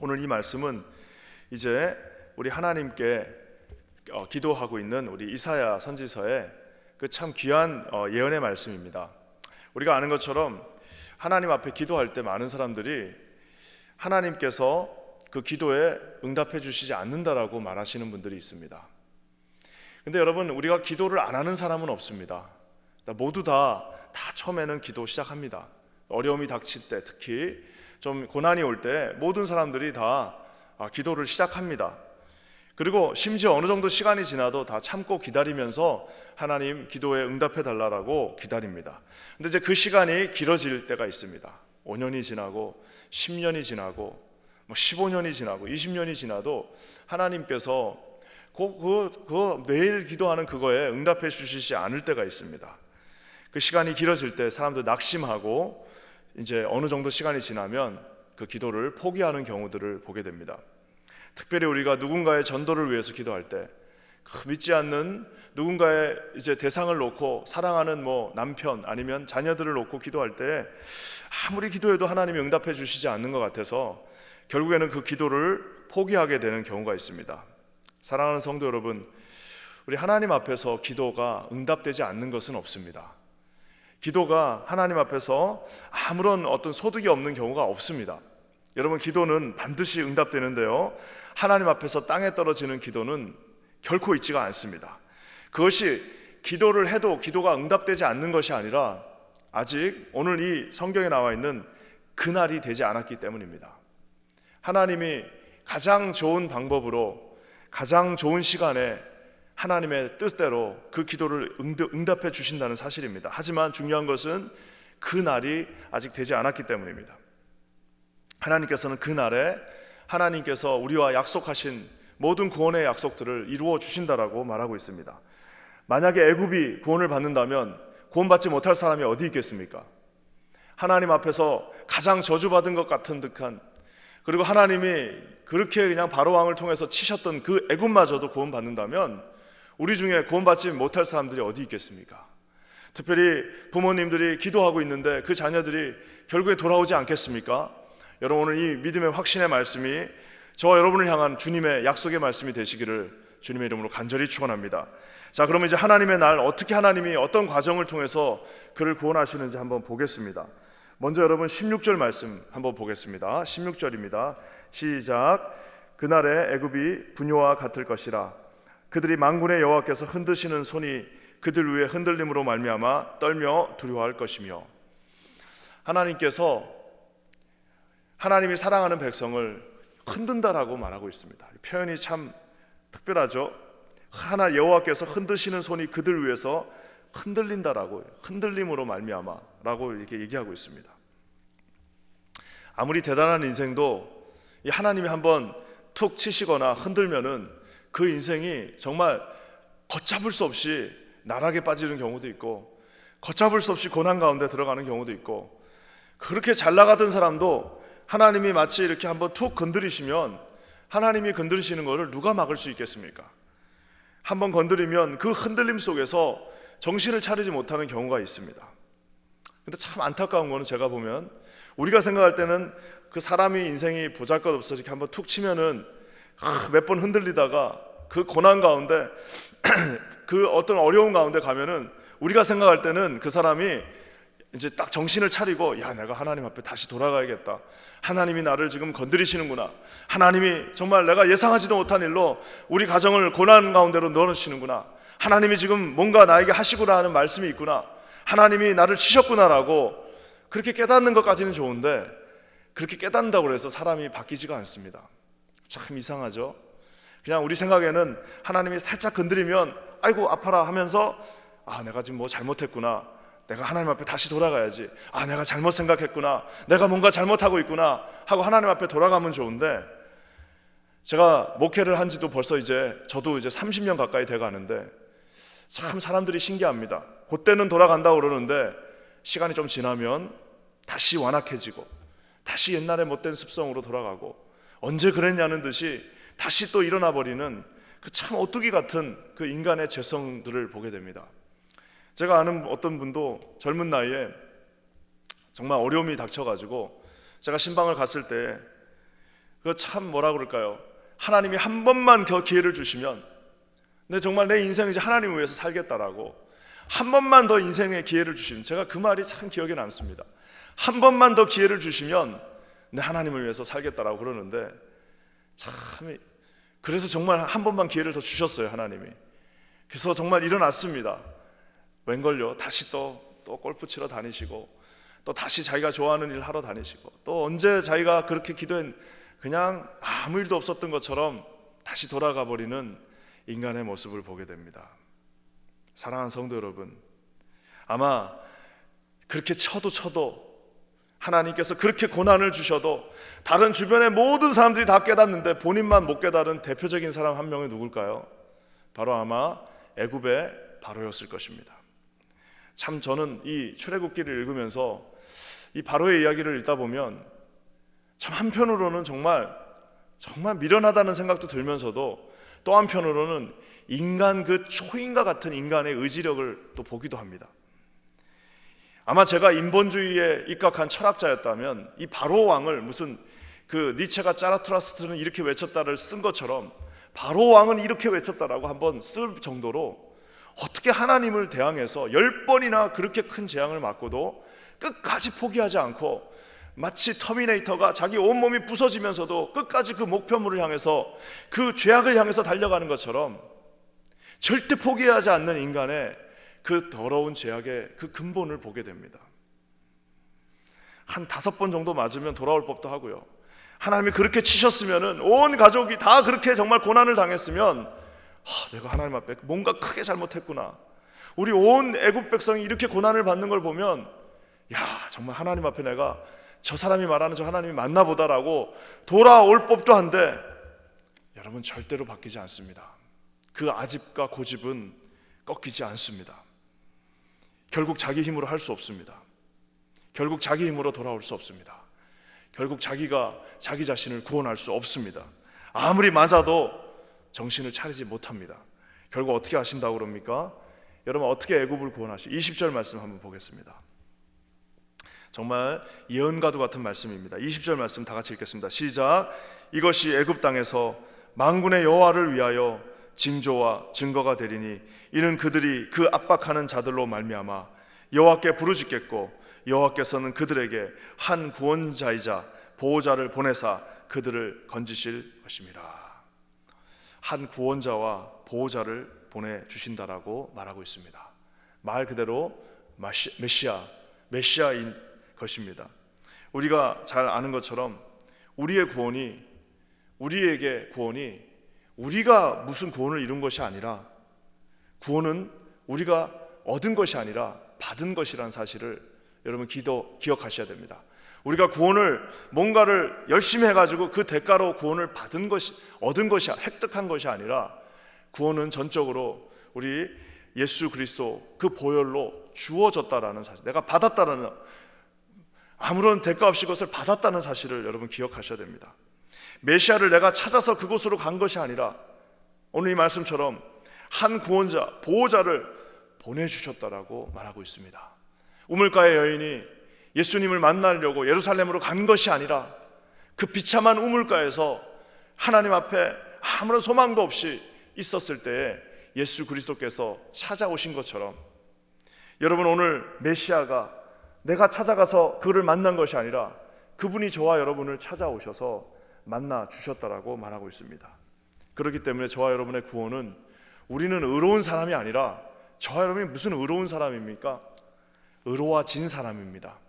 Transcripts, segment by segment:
오늘 이 말씀은 이제 우리 하나님께 기도하고 있는 우리 이사야 선지서의 그 참 귀한 예언의 말씀입니다. 우리가 아는 것처럼 하나님 앞에 기도할 때 많은 사람들이 하나님께서 그 기도에 응답해 주시지 않는다라고 말하시는 분들이 있습니다. 근데 여러분, 우리가 기도를 안 하는 사람은 없습니다. 모두 다 처음에는 기도 시작합니다. 어려움이 닥칠 때, 특히 좀 고난이 올 때 모든 사람들이 다 기도를 시작합니다. 그리고 심지어 어느 정도 시간이 지나도 다 참고 기다리면서 하나님 기도에 응답해 달라고 기다립니다. 근데 이제 그 시간이 길어질 때가 있습니다. 5년이 지나고 10년이 지나고 15년이 지나고 20년이 지나도 하나님께서 매일 기도하는 그거에 응답해 주시지 않을 때가 있습니다. 그 시간이 길어질 때 사람들 낙심하고 이제 어느 정도 시간이 지나면 그 기도를 포기하는 경우들을 보게 됩니다. 특별히 우리가 누군가의 전도를 위해서 기도할 때, 믿지 않는 누군가의 이제 대상을 놓고 사랑하는 남편 아니면 자녀들을 놓고 기도할 때 아무리 기도해도 하나님이 응답해 주시지 않는 것 같아서 결국에는 그 기도를 포기하게 되는 경우가 있습니다. 사랑하는 성도 여러분, 우리 하나님 앞에서 기도가 응답되지 않는 것은 없습니다. 기도가 하나님 앞에서 아무런 어떤 소득이 없는 경우가 없습니다. 여러분, 기도는 반드시 응답되는데요, 하나님 앞에서 땅에 떨어지는 기도는 결코 있지가 않습니다. 그것이 기도를 해도 기도가 응답되지 않는 것이 아니라 아직 오늘 이 성경에 나와 있는 그날이 되지 않았기 때문입니다. 하나님이 가장 좋은 방법으로 가장 좋은 시간에 하나님의 뜻대로 그 기도를 응답해 주신다는 사실입니다. 하지만 중요한 것은 그 날이 아직 되지 않았기 때문입니다. 하나님께서는 그 날에 하나님께서 우리와 약속하신 모든 구원의 약속들을 이루어 주신다라고 말하고 있습니다. 만약에 애굽이 구원을 받는다면 구원받지 못할 사람이 어디 있겠습니까? 하나님 앞에서 가장 저주받은 것 같은 듯한, 그리고 하나님이 그렇게 그냥 바로왕을 통해서 치셨던 그 애굽마저도 구원받는다면 우리 중에 구원받지 못할 사람들이 어디 있겠습니까? 특별히 부모님들이 기도하고 있는데 그 자녀들이 결국에 돌아오지 않겠습니까? 여러분, 오늘 이 믿음의 확신의 말씀이 저와 여러분을 향한 주님의 약속의 말씀이 되시기를 주님의 이름으로 간절히 축원합니다. 자, 그러면 이제 하나님의 날, 어떻게 하나님이 어떤 과정을 통해서 그를 구원하시는지 한번 보겠습니다. 먼저 여러분 16절 말씀 한번 보겠습니다. 16절입니다. 시작. 그날에 애굽이 분요와 같을 것이라. 그들이 만군의 여호와께서 흔드시는 손이 그들 위에 흔들림으로 말미암아 떨며 두려워할 것이며. 하나님이 사랑하는 백성을 흔든다라고 말하고 있습니다. 표현이 참 특별하죠. 여호와께서 흔드시는 손이 그들 위해서 흔들린다라고, 흔들림으로 말미암아라고 이렇게 얘기하고 있습니다. 아무리 대단한 인생도 하나님이 한번 툭 치시거나 흔들면은 그 인생이 정말 걷잡을 수 없이 나락에 빠지는 경우도 있고, 걷잡을 수 없이 고난 가운데 들어가는 경우도 있고, 그렇게 잘 나가던 사람도 하나님이 마치 이렇게 한번 툭 건드리시면, 하나님이 건드리시는 것을 누가 막을 수 있겠습니까? 한번 건드리면 그 흔들림 속에서 정신을 차리지 못하는 경우가 있습니다. 근데 참 안타까운 거는, 제가 보면 우리가 생각할 때는 그 사람이 인생이 보잘것없어 이렇게 한번 툭 치면은 몇 번 흔들리다가 그 고난 가운데 그 어떤 어려운 가운데 가면은 우리가 생각할 때는 그 사람이 이제 딱 정신을 차리고, 내가 하나님 앞에 다시 돌아가야겠다. 하나님이 나를 지금 건드리시는구나. 하나님이 정말 내가 예상하지도 못한 일로 우리 가정을 고난 가운데로 넣어주시는구나. 하나님이 지금 뭔가 나에게 하시구나 하는 말씀이 있구나. 하나님이 나를 치셨구나라고 그렇게 깨닫는 것까지는 좋은데, 그렇게 깨닫는다고 해서 사람이 바뀌지가 않습니다. 참 이상하죠. 그냥 우리 생각에는 하나님이 살짝 건드리면 아이고 아파라 하면서, 내가 지금 뭐 잘못했구나, 내가 하나님 앞에 다시 돌아가야지, 내가 잘못 생각했구나, 내가 뭔가 잘못하고 있구나 하고 하나님 앞에 돌아가면 좋은데, 제가 목회를 한 지도 벌써 저도 30년 가까이 돼 가는데 참 사람들이 신기합니다. 그때는 돌아간다고 그러는데 시간이 좀 지나면 다시 완악해지고 다시 옛날의 못된 습성으로 돌아가고, 언제 그랬냐는 듯이 다시 또 일어나 버리는 그 참 오뚜기 같은 그 인간의 죄성들을 보게 됩니다. 제가 아는 어떤 분도 젊은 나이에 정말 어려움이 닥쳐가지고 제가 신방을 갔을 때 그 참 뭐라 그럴까요? 하나님이 한 번만 더 기회를 주시면, 정말 내 인생 이제 하나님을 위해서 살겠다라고 한 번만 더 인생의 기회를 주시면, 제가 그 말이 참 기억에 남습니다. 한 번만 더 기회를 주시면 내 하나님을 위해서 살겠다라고 그러는데, 참 그래서 정말 한 번만 기회를 더 주셨어요, 하나님이. 그래서 정말 일어났습니다. 웬걸요? 다시 또 골프 치러 다니시고, 또 다시 자기가 좋아하는 일 하러 다니시고, 또 언제 자기가 그렇게 기도한 그냥 아무 일도 없었던 것처럼 다시 돌아가 버리는 인간의 모습을 보게 됩니다. 사랑하는 성도 여러분, 아마 그렇게 쳐도 하나님께서 그렇게 고난을 주셔도 다른 주변의 모든 사람들이 다 깨닫는데 본인만 못 깨달은 대표적인 사람 한 명이 누굴까요? 바로 아마 애굽의 바로였을 것입니다. 참 저는 이 출애굽기를 읽으면서 이 바로의 이야기를 읽다 보면 참 한편으로는 정말 미련하다는 생각도 들면서도 또 한편으로는 인간 그 초인과 같은 인간의 의지력을 또 보기도 합니다. 아마 제가 인본주의에 입각한 철학자였다면 이 바로 왕을 무슨 그 니체가 짜라투라스트는 이렇게 외쳤다를 쓴 것처럼 바로 왕은 이렇게 외쳤다라고 한번 쓸 정도로 어떻게 하나님을 대항해서 10번이나 그렇게 큰 재앙을 맞고도 끝까지 포기하지 않고 마치 터미네이터가 자기 온몸이 부서지면서도 끝까지 그 목표물을 향해서 그 죄악을 향해서 달려가는 것처럼 절대 포기하지 않는 인간의 그 더러운 죄악의 그 근본을 보게 됩니다. 한 5번 정도 맞으면 돌아올 법도 하고요. 하나님이 그렇게 치셨으면은 온 가족이 다 그렇게 정말 고난을 당했으면 내가 하나님 앞에 뭔가 크게 잘못했구나. 우리 온 애굽 백성이 이렇게 고난을 받는 걸 보면 정말 하나님 앞에 내가 저 사람이 말하는 저 하나님이 맞나 보다라고 돌아올 법도 한데, 여러분 절대로 바뀌지 않습니다. 그 아집과 고집은 꺾이지 않습니다. 결국 자기 힘으로 할 수 없습니다. 결국 자기 힘으로 돌아올 수 없습니다. 결국 자기가 자기 자신을 구원할 수 없습니다. 아무리 맞아도 정신을 차리지 못합니다. 결국 어떻게 하신다고 그럽니까? 여러분 어떻게 애굽을 구원하시? 20절 말씀 한번 보겠습니다. 정말 예언과도 같은 말씀입니다. 20절 말씀 다 같이 읽겠습니다. 시작. 이것이 애굽 땅에서 만군의 여호와를 위하여 징조와 증거가 되리니 이는 그들이 그 압박하는 자들로 말미암아 여호와께 부르짖겠고 여호와께서는 그들에게 한 구원자이자 보호자를 보내사 그들을 건지실 것입니다. 한 구원자와 보호자를 보내주신다라고 말하고 있습니다. 말 그대로 메시아인 것입니다. 우리가 잘 아는 것처럼 우리에게 구원이 우리가 무슨 구원을 이룬 것이 아니라, 구원은 우리가 얻은 것이 아니라 받은 것이라는 사실을 여러분 기억하셔야 됩니다. 우리가 구원을 뭔가를 열심히 해가지고 그 대가로 구원을 얻은 것이, 획득한 것이 아니라 구원은 전적으로 우리 예수 그리스도 그 보혈로 주어졌다라는 사실, 내가 받았다라는, 아무런 대가 없이 그것을 받았다는 사실을 여러분 기억하셔야 됩니다. 메시아를 내가 찾아서 그곳으로 간 것이 아니라 오늘 이 말씀처럼 한 구원자, 보호자를 보내주셨다라고 말하고 있습니다. 우물가의 여인이 예수님을 만나려고 예루살렘으로 간 것이 아니라 그 비참한 우물가에서 하나님 앞에 아무런 소망도 없이 있었을 때에 예수 그리스도께서 찾아오신 것처럼, 여러분 오늘 메시아가 내가 찾아가서 그를 만난 것이 아니라 그분이 저와 여러분을 찾아오셔서 만나 주셨다라고 말하고 있습니다. 그렇기 때문에 저와 여러분의 구원은, 우리는 의로운 사람이 아니라, 저와 여러분이 무슨 의로운 사람입니까? 의로워진 사람입니다.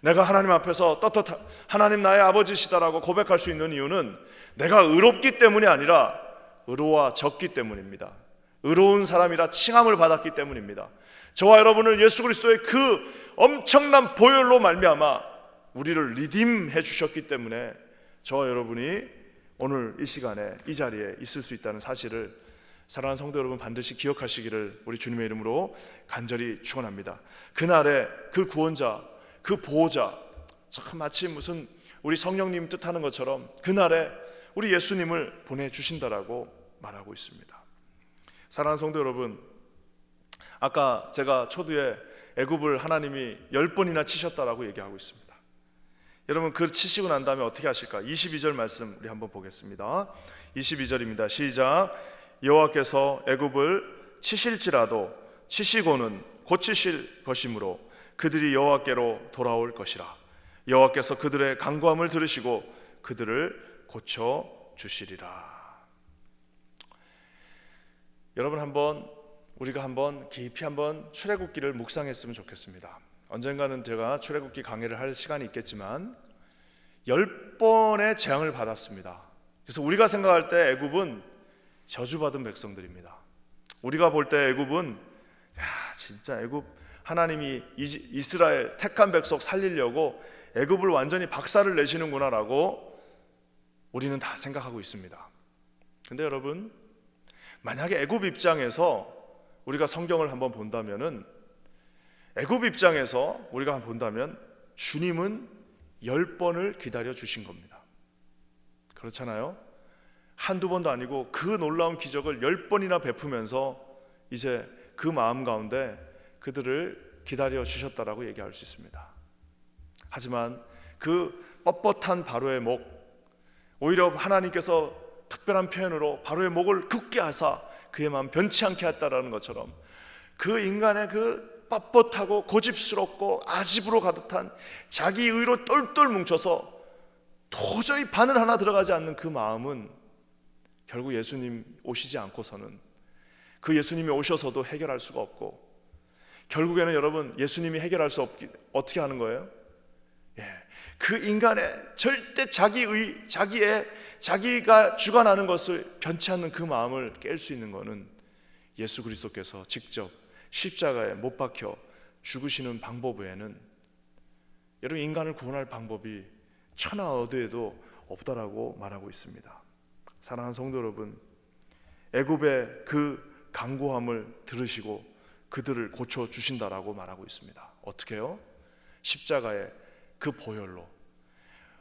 내가 하나님 앞에서 떳떳한 하나님 나의 아버지시다라고 고백할 수 있는 이유는 내가 의롭기 때문이 아니라 의로워졌기 때문입니다. 의로운 사람이라 칭함을 받았기 때문입니다. 저와 여러분을 예수 그리스도의 그 엄청난 보혈로 말미암아 우리를 리딤해 주셨기 때문에 저와 여러분이 오늘 이 시간에 이 자리에 있을 수 있다는 사실을 사랑하는 성도 여러분 반드시 기억하시기를 우리 주님의 이름으로 간절히 축원합니다. 그날에 그 구원자, 그 보호자, 참 마치 무슨 우리 성령님 뜻하는 것처럼 그날에 우리 예수님을 보내주신다라고 말하고 있습니다. 사랑하는 성도 여러분, 아까 제가 초두에 애굽을 하나님이 10번이나 치셨다라고 얘기하고 있습니다. 여러분 그 치시고 난 다음에 어떻게 하실까? 22절 말씀 우리 한번 보겠습니다. 22절입니다. 시작. 여호와께서 애굽을 치실지라도 치시고는 고치실 것이므로 그들이 여호와께로 돌아올 것이라. 여호와께서 그들의 간구함을 들으시고 그들을 고쳐 주시리라. 여러분 우리가 깊이 출애굽기를 묵상했으면 좋겠습니다. 언젠가는 제가 출애굽기 강의를 할 시간이 있겠지만 10번의 재앙을 받았습니다. 그래서 우리가 생각할 때 애굽은 저주받은 백성들입니다. 우리가 볼 때 애굽은 진짜 애굽 하나님이 이스라엘 택한 백성 살리려고 애굽을 완전히 박살을 내시는구나라고 우리는 다 생각하고 있습니다. 근데 여러분, 만약에 애굽 입장에서 우리가 성경을 한번 본다면은, 애굽 입장에서 우리가 본다면 주님은 10번을 기다려 주신 겁니다. 그렇잖아요? 한두 번도 아니고 그 놀라운 기적을 10번이나 베푸면서 이제 그 마음 가운데 그들을 기다려 주셨다라고 얘기할 수 있습니다. 하지만 그 뻣뻣한 바로의 목, 오히려 하나님께서 특별한 표현으로 바로의 목을 굳게 하사 그의 마음 변치 않게 했다라는 것처럼 그 인간의 그 뻣뻣하고 고집스럽고 아집으로 가득한 자기 의로 똘똘 뭉쳐서 도저히 바늘 하나 들어가지 않는 그 마음은 결국 예수님 오시지 않고서는, 그 예수님이 오셔서도 해결할 수가 없고, 결국에는 여러분 예수님이 해결할 수 없기 어떻게 하는 거예요? 그 인간의 절대 자기가 주관하는 것을 변치 않는 그 마음을 깰 수 있는 것은 예수 그리스도께서 직접 십자가에 못 박혀 죽으시는 방법 외에는 여러분 인간을 구원할 방법이 천하 어디에도 없다라고 말하고 있습니다. 사랑하는 성도 여러분, 애굽의 그 간구함을 들으시고 그들을 고쳐 주신다라고 말하고 있습니다. 어떻게요? 십자가의 그 보혈로.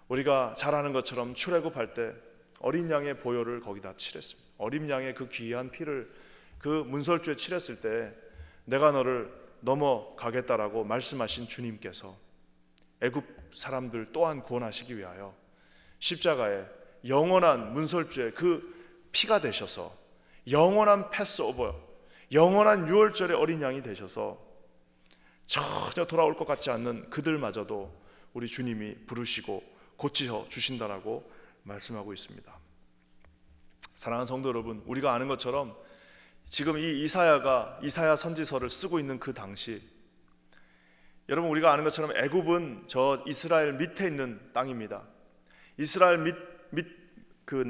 우리가 잘 아는 것처럼 출애굽할 때 어린 양의 보혈을 거기다 칠했습니다. 어린 양의 그 귀한 피를 그 문설주에 칠했을 때 내가 너를 넘어가겠다라고 말씀하신 주님께서 애굽 사람들 또한 구원하시기 위하여 십자가에 영원한 문설주의 그 피가 되셔서 영원한 패스오버, 영원한 유월절의 어린 양이 되셔서 전혀 돌아올 것 같지 않는 그들마저도 우리 주님이 부르시고 고쳐 주신다라고 말씀하고 있습니다. 사랑하는 성도 여러분, 우리가 아는 것처럼 지금 이 이사야 선지서를 쓰고 있는 그 당시, 여러분 우리가 아는 것처럼 애굽은 저 이스라엘 밑에 있는 땅입니다. 이스라엘 그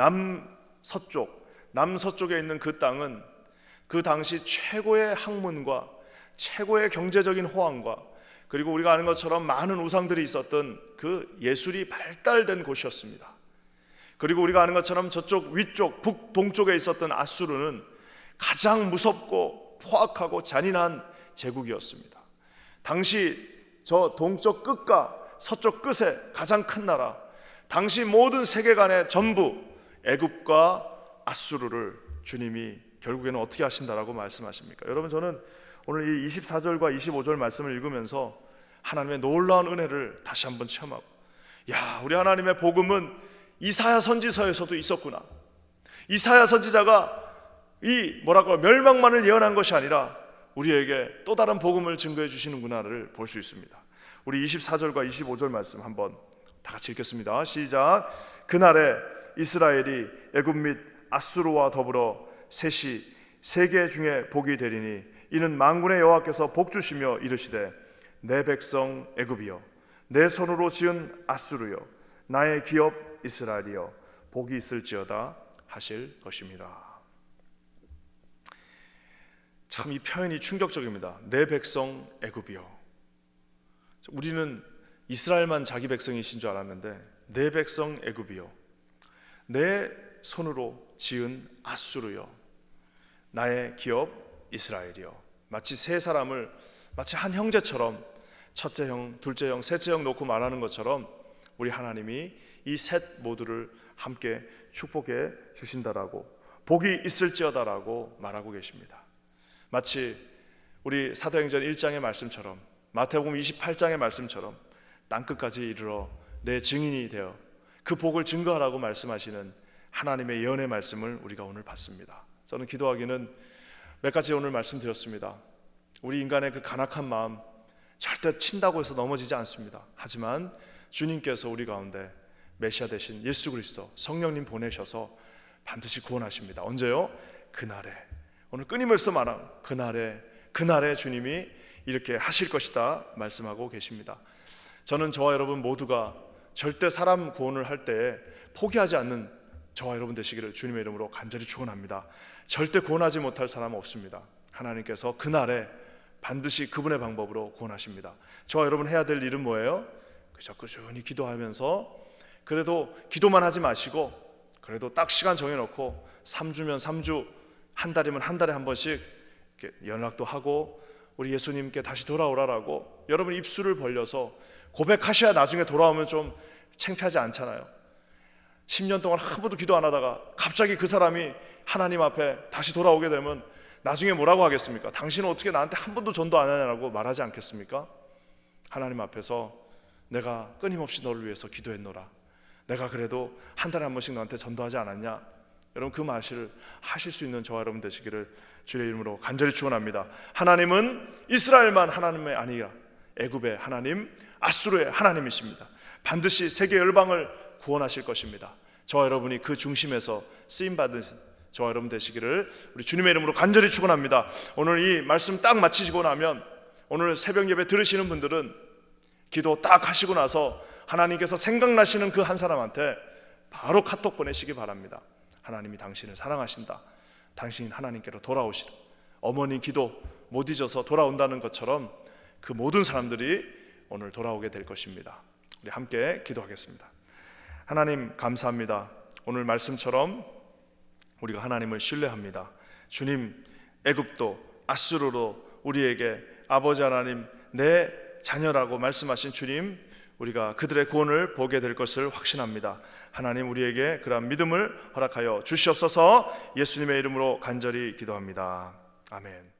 남서쪽에 있는 그 땅은 그 당시 최고의 학문과 최고의 경제적인 호황과 그리고 우리가 아는 것처럼 많은 우상들이 있었던 그 예술이 발달된 곳이었습니다. 그리고 우리가 아는 것처럼 저쪽 위쪽 북동쪽에 있었던 아수르는 가장 무섭고 포악하고 잔인한 제국이었습니다. 당시 저 동쪽 끝과 서쪽 끝에 가장 큰 나라, 당시 모든 세계관의 전부 애굽과 아수르를 주님이 결국에는 어떻게 하신다라고 말씀하십니까? 여러분, 저는 오늘 이 24절과 25절 말씀을 읽으면서 하나님의 놀라운 은혜를 다시 한번 체험하고, 우리 하나님의 복음은 이사야 선지서에서도 있었구나. 이사야 선지자가 멸망만을 예언한 것이 아니라 우리에게 또 다른 복음을 증거해 주시는구나를 볼 수 있습니다. 우리 24절과 25절 말씀 한번 다 같이 읽겠습니다. 시작. 그날에 이스라엘이 애굽 및 아수르와 더불어 셋이 세계 중에 복이 되리니 이는 만군의 여호와께서 복 주시며 이르시되 내 백성 애굽이여, 내 손으로 지은 아수르여, 나의 기업 이스라엘이여, 복이 있을지어다 하실 것입니다. 참 이 표현이 충격적입니다. 내 백성 애굽이여. 우리는 이스라엘만 자기 백성이신 줄 알았는데 내 백성 애굽이여, 내 손으로 지은 아수르여, 나의 기업 이스라엘이여. 마치 세 사람을 마치 한 형제처럼 첫째 형, 둘째 형, 셋째 형 놓고 말하는 것처럼 우리 하나님이 이 셋 모두를 함께 축복해 주신다라고, 복이 있을지어다라고 말하고 계십니다. 마치 우리 사도행전 1장의 말씀처럼, 마태복음 28장의 말씀처럼 땅끝까지 이르러 내 증인이 되어 그 복을 증거하라고 말씀하시는 하나님의 예언의 말씀을 우리가 오늘 봤습니다. 저는 기도하기는 몇 가지 오늘 말씀드렸습니다. 우리 인간의 그 간악한 마음 절대 친다고 해서 넘어지지 않습니다. 하지만 주님께서 우리 가운데 메시아 되신 예수 그리스도 성령님 보내셔서 반드시 구원하십니다. 언제요? 그날에, 오늘 끊임없이 말하는 그날에 주님이 이렇게 하실 것이다 말씀하고 계십니다. 저는 저와 여러분 모두가 절대 사람 구원을 할 때 포기하지 않는 저와 여러분 되시기를 주님의 이름으로 간절히 축원합니다. 절대 구원하지 못할 사람은 없습니다. 하나님께서 그날에 반드시 그분의 방법으로 구원하십니다. 저와 여러분 해야 될 일은 뭐예요? 그저 꾸준히 기도하면서, 그래도 기도만 하지 마시고 그래도 딱 시간 정해놓고 3주면 3주, 한 달이면 한 달에 한 번씩 연락도 하고 우리 예수님께 다시 돌아오라라고 여러분 입술을 벌려서 고백하셔야 나중에 돌아오면 좀 창피하지 않잖아요. 10년 동안 한 번도 기도 안 하다가 갑자기 그 사람이 하나님 앞에 다시 돌아오게 되면 나중에 뭐라고 하겠습니까? 당신은 어떻게 나한테 한 번도 전도 안 하냐고 말하지 않겠습니까? 하나님 앞에서 내가 끊임없이 너를 위해서 기도했노라, 내가 그래도 한 달에 한 번씩 너한테 전도하지 않았냐? 여러분 그 말씀을 하실 수 있는 저와 여러분 되시기를 주의 이름으로 간절히 축원합니다. 하나님은 이스라엘만 하나님의 아니라 애굽의 하나님, 아수르의 하나님이십니다. 반드시 세계 열방을 구원하실 것입니다. 저와 여러분이 그 중심에서 쓰임받은 저와 여러분 되시기를 우리 주님의 이름으로 간절히 축원합니다. 오늘 이 말씀 딱 마치시고 나면 오늘 새벽 예배 들으시는 분들은 기도 딱 하시고 나서 하나님께서 생각나시는 그 한 사람한테 바로 카톡 보내시기 바랍니다. 하나님이 당신을 사랑하신다, 당신 하나님께로 돌아오시라. 어머니 기도 못 잊어서 돌아온다는 것처럼 그 모든 사람들이 오늘 돌아오게 될 것입니다. 우리 함께 기도하겠습니다. 하나님 감사합니다. 오늘 말씀처럼 우리가 하나님을 신뢰합니다. 주님, 애굽도 아수르로 우리에게 아버지 하나님 내 자녀라고 말씀하신 주님, 우리가 그들의 구원을 보게 될 것을 확신합니다. 하나님 우리에게 그러한 믿음을 허락하여 주시옵소서. 예수님의 이름으로 간절히 기도합니다. 아멘.